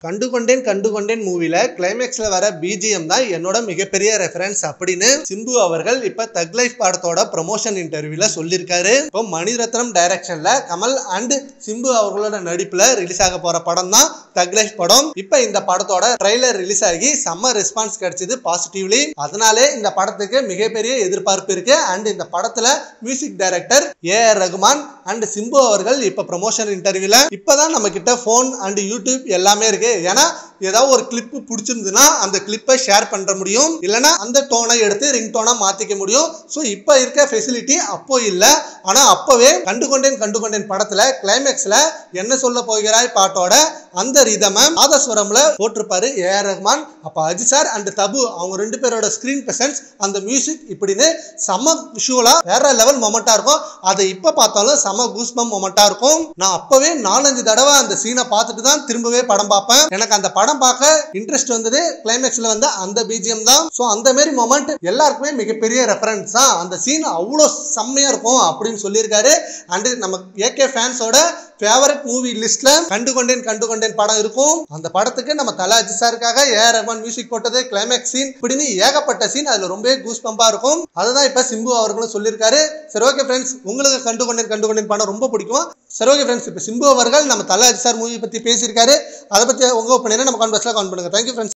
கண்டுகொண்டேன் மூவில கிளைமேக்ஸ்ல வர பிஜிஎம் தான் என்னோட மிகப்பெரிய ரெஃபரன்ஸ் அப்படின்னு சிம்பு அவர்கள் இப்ப தக் லைஃப் படத்தோட ப்ரமோஷன் இன்டர்வியூல சொல்லியிருக்காரு. இப்போ மணிரத்னம் டைரக்ஷன்ல கமல் அண்ட் சிம்பு அவர்களோட நடிப்புல ரிலீஸ் ஆக போற படம் தான் தக் லைஃப் படம். இப்ப இந்த படத்தோட ட்ரெய்லர் ரிலீஸ் ஆகி செம்ம ரெஸ்பான்ஸ் கிடைச்சது பாசிட்டிவ்லி. அதனாலே இந்த படத்துக்கு மிகப்பெரிய எதிர்பார்ப்பு இருக்கு. அண்ட் இந்த படத்துல music director AR Rahman and Simbu அவர்கள் இப்ப ப்ரமோஷன் இன்டர்வியூல இப்பதான் நம்ம கிட்ட போன் அண்ட் யூடியூப் எல்லாமே இருக்கு. ஏன்னா ஏதாவது ஒரு கிளிப் பிடிச்சிருந்ததுன்னா அந்த கிளிப்பை ஷேர் பண்ண முடியும், இல்லைன்னா அந்த டோனை எடுத்து ரிங் டோனா மாத்திக்க முடியும். ஸோ இப்போ இருக்க ஃபெசிலிட்டி அப்போ இல்லை. ஆனா அப்பவே கண்டுகொண்டேன் படத்துல கிளைமேக்ஸ்ல என்ன சொல்ல போகிறாய் பாட்டோட அந்த ரிதம ஆதஸ்வரம்ல போட்டிருப்பாரு ஏஆர் ரஹ்மான். அப்ப அஜித் சார் அண்ட் தபு அவங்க ரெண்டு பேரோட ஸ்கிரீன் பிரசன்ஸ், அந்த மியூசிக் இப்படின்னு செம விஷுவலா வேற லெவல் மொமெண்டா இருக்கும். அதை இப்ப பார்த்தாலும் செம கூஸ்பம் மொமெண்டா இருக்கும். நான் அப்பவே 4-5 தடவை அந்த சீனை பார்த்துட்டு தான் திரும்பவே படம் பார்ப்பேன். எனக்கு அந்த படம் பார்க்க இன்ட்ரெஸ்ட் வந்தது கிளைமேக்ஸ்ல வந்து அந்த பிஜிஎம் தான். சோ அந்த மாதிரி மொமெண்ட் எல்லாருக்குமே மிகப்பெரிய ரெஃபரன்ஸ் தான். அந்த சீன் அவ்வளோ செம்மையா இருக்கும் அப்படின்னு சொல்லியிருக்காரு. அண்ட் நம்ம ஏகே ஃபேன்ஸோட ஃபேவரட் மூவி லிஸ்ட்ல கண்டுகொண்டேன் படம் இருக்கும். அந்த படத்துக்கு நம்ம தல அஜித் சாருக்காக ஏஆர் ரஹ்மான் மியூசிக் போட்டது, கிளைமேக்ஸ் சீன் இப்படின்னு ஏகப்பட்ட சீன் அதுல ரொம்ப கூஸ் பம்பா இருக்கும். அதுதான் இப்ப சிம்பு அவர்களும் சொல்லியிருக்காரு. சரி ஓகே ஃப்ரெண்ட்ஸ், உங்களுக்கு கண்டுகொண்டேன் படம் ரொம்ப பிடிக்கும். சரி ஓகே ஃப்ரெண்ட்ஸ், இப்ப சிம்பு அவர்கள் நம்ம தல அஜித் சார் மூவி பத்தி பேசியிருக்காரு. அதை பத்தி உங்க ஒப்பீனியனை நம்ம கான்வர்ஸ்ல கமெண்ட் பண்ணுங்க. Thank you friends.